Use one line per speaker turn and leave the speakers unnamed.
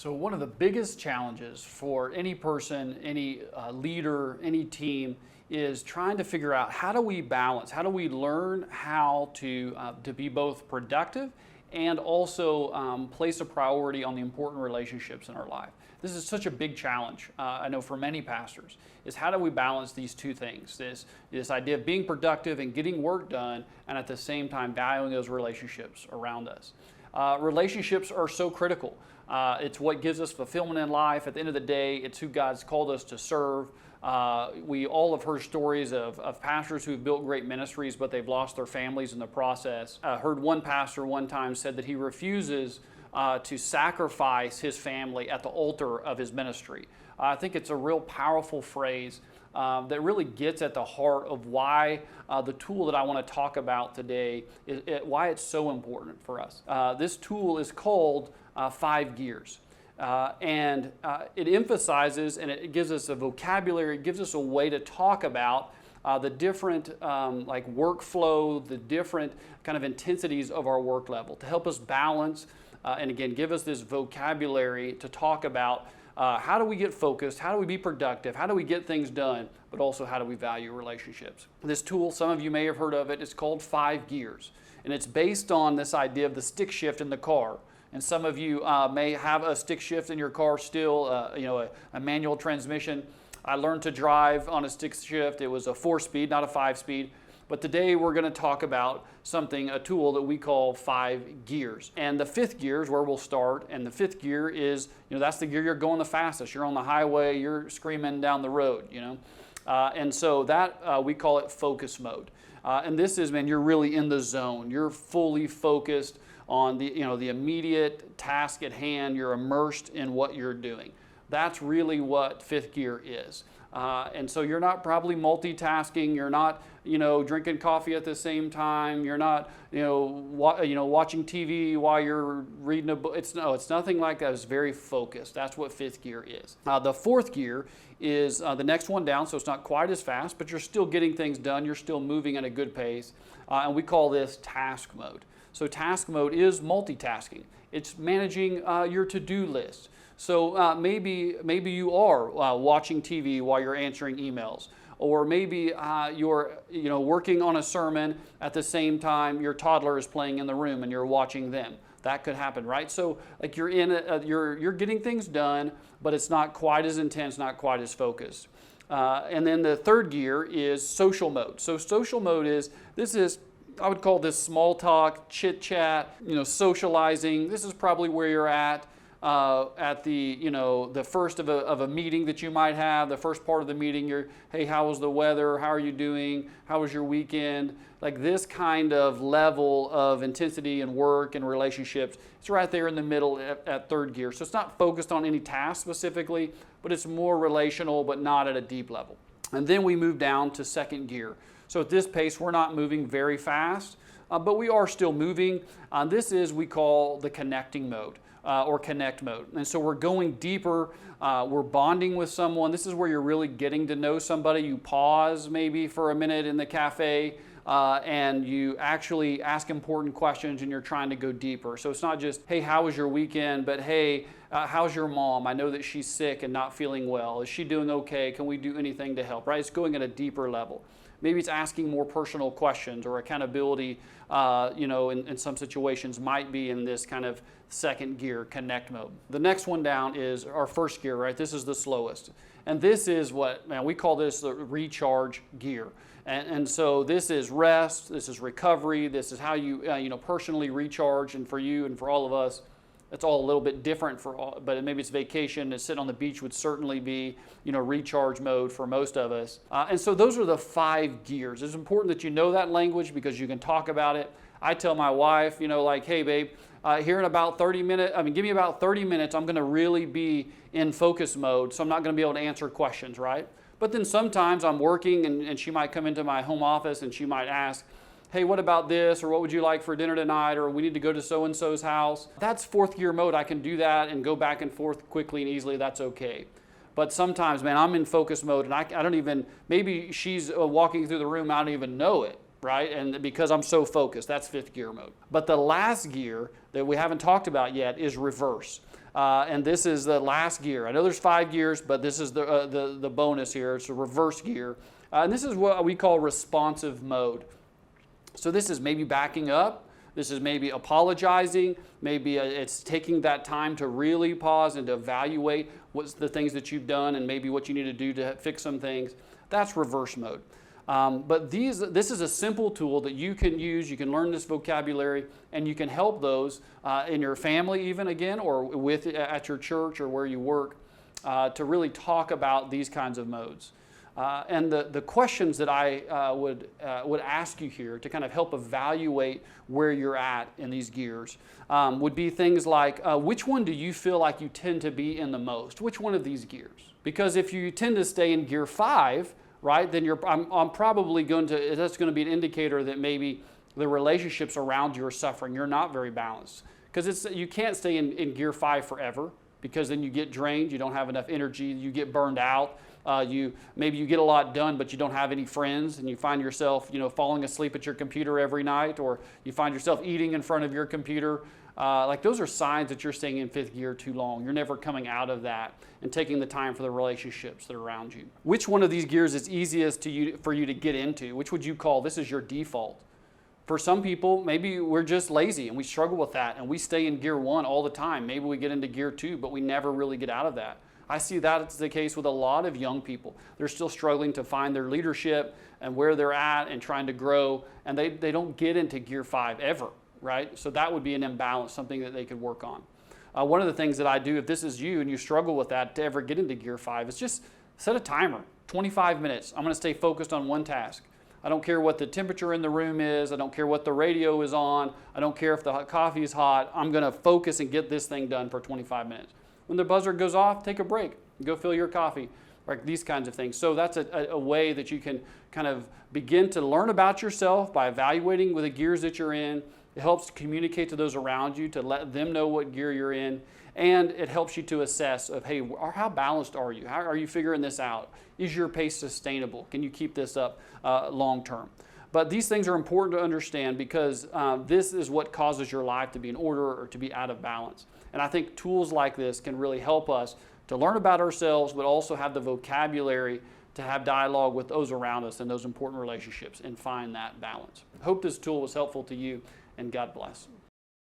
So one of the biggest challenges for any person, any leader, any team is trying to figure out how do we balance, how do we learn how to be both productive and also place a priority on the important relationships in our life. This is such a big challenge, I know for many pastors, is how do we balance these two things, this idea of being productive and getting work done and at the same time valuing those relationships around us. Relationships are so critical. It's what gives us fulfillment in life. At the end of the day, it's who God's called us to serve. We all have heard stories of pastors who've built great ministries, but they've lost their families in the process. I heard one pastor one time said that he refuses to sacrifice his family at the altar of his ministry. I think it's a real powerful phrase that really gets at the heart of why the tool that I want to talk about today, why it's so important for us. This tool is called 5 Gears. And it emphasizes and it gives us a vocabulary, it gives us a way to talk about the different like workflow, the different kind of intensities of our work level to help us balance and again give us this vocabulary to talk about how do we get focused, how do we be productive, how do we get things done, but also how do we value relationships. This tool, some of you may have heard of it, it's called 5 Gears. And it's based on this idea of the stick shift in the car. And some of you may have a stick shift in your car still, a manual transmission. I learned to drive on a stick shift. It was a 4-speed, not a 5-speed. But today we're going to talk about a tool that we call 5 Gears. And the 5th gear is where we'll start. And the 5th gear is, that's the gear you're going the fastest. You're on the highway, you're screaming down the road, And so that we call it focus mode. And this is, man, you're really in the zone. You're fully focused on the immediate task at hand. You're immersed in what you're doing. That's really what 5th gear is. And so you're not probably multitasking. You're not, drinking coffee at the same time. You're not, watching TV while you're reading a book. It's nothing like that. It's very focused. That's what 5th gear is. The 4th gear is the next one down, so it's not quite as fast, but you're still getting things done. You're still moving at a good pace. And we call this task mode. So task mode is multitasking. It's managing your to-do list. So maybe you are watching TV while you're answering emails, or maybe you're working on a sermon at the same time your toddler is playing in the room and you're watching them. That could happen, right? So like you're getting things done, but it's not quite as intense, not quite as focused. And then the 3rd gear is social mode. So social mode is I would call this small talk, chit chat, socializing. This is probably where you're at the first of a meeting that you might have. The first part of the meeting, hey, how was the weather? How are you doing? How was your weekend? Like this kind of level of intensity and work and relationships. It's right there in the middle at 3rd gear. So it's not focused on any task specifically, but it's more relational, but not at a deep level. And then we move down to 2nd gear. So at this pace, we're not moving very fast, but we are still moving. This is, we call the connecting mode or connect mode. And so we're going deeper. We're bonding with someone. This is where you're really getting to know somebody. You pause maybe for a minute in the cafe and you actually ask important questions and you're trying to go deeper. So it's not just, hey, how was your weekend? But hey, how's your mom? I know that she's sick and not feeling well. Is she doing okay? Can we do anything to help? Right? It's going at a deeper level. Maybe it's asking more personal questions, or accountability, in some situations might be in this kind of 2nd gear, connect mode. The next one down is our 1st gear, right? This is the slowest. And this is we call this the recharge gear. And so this is rest, this is recovery, this is how you, personally recharge. And for you and for all of us, it's all a little bit different but maybe it's vacation. Sitting on the beach would certainly be, recharge mode for most of us. And so those are the 5 gears. It's important that you know that language because you can talk about it. I tell my wife, hey babe, here in about 30 minutes, give me about 30 minutes, I'm going to really be in focus mode, so I'm not going to be able to answer questions, right? But then sometimes I'm working and she might come into my home office and she might ask, hey, what about this? Or what would you like for dinner tonight? Or we need to go to so-and-so's house. That's 4th gear mode. I can do that and go back and forth quickly and easily. That's okay. But sometimes, man, I'm in focus mode and I don't even, maybe she's walking through the room, I don't even know it, right? And because I'm so focused, that's 5th gear mode. But the last gear that we haven't talked about yet is reverse. And this is the last gear. I know there's 5 gears, but this is the bonus here. It's a reverse gear. And this is what we call responsive mode. So this is maybe backing up. This is maybe apologizing. Maybe it's taking that time to really pause and to evaluate what's the things that you've done and maybe what you need to do to fix some things. That's reverse mode. But this is a simple tool that you can use. You can learn this vocabulary, and you can help those in your family even again, or at your church or where you work, to really talk about these kinds of modes. And the questions that I would ask you here to kind of help evaluate where you're at in these gears would be things like, which one do you feel like you tend to be in the most? Which one of these gears? Because if you tend to stay in gear 5, right, then I'm probably that's going to be an indicator that maybe the relationships around you are suffering. You're not very balanced. Because you can't stay in gear 5 forever, because then you get drained, you don't have enough energy, you get burned out. Maybe you get a lot done, but you don't have any friends, and you find yourself, falling asleep at your computer every night, or you find yourself eating in front of your computer. Like those are signs that you're staying in 5th gear too long. You're never coming out of that and taking the time for the relationships that are around you. Which one of these gears is easiest for you to get into? Which would you call this is your default? For some people, maybe we're just lazy and we struggle with that, and we stay in gear 1 all the time. Maybe we get into gear 2, but we never really get out of that. I see that's the case with a lot of young people. They're still struggling to find their leadership and where they're at and trying to grow, and they don't get into gear 5 ever, right? So that would be an imbalance, something that they could work on. One of the things that I do, if this is you and you struggle with that to ever get into gear 5, is just set a timer, 25 minutes. I'm going to stay focused on one task. I don't care what the temperature in the room is. I don't care what the radio is on. I don't care if the coffee is hot. I'm going to focus and get this thing done for 25 minutes. When the buzzer goes off, take a break. Go fill your coffee, like these kinds of things. So that's a way that you can kind of begin to learn about yourself by evaluating with the gears that you're in. It helps communicate to those around you to let them know what gear you're in. And it helps you to assess of, hey, how balanced are you? How are you figuring this out? Is your pace sustainable? Can you keep this up long term? But these things are important to understand, because this is what causes your life to be in order or to be out of balance. And I think tools like this can really help us to learn about ourselves, but also have the vocabulary to have dialogue with those around us in those important relationships and find that balance. I hope this tool was helpful to you, and God bless.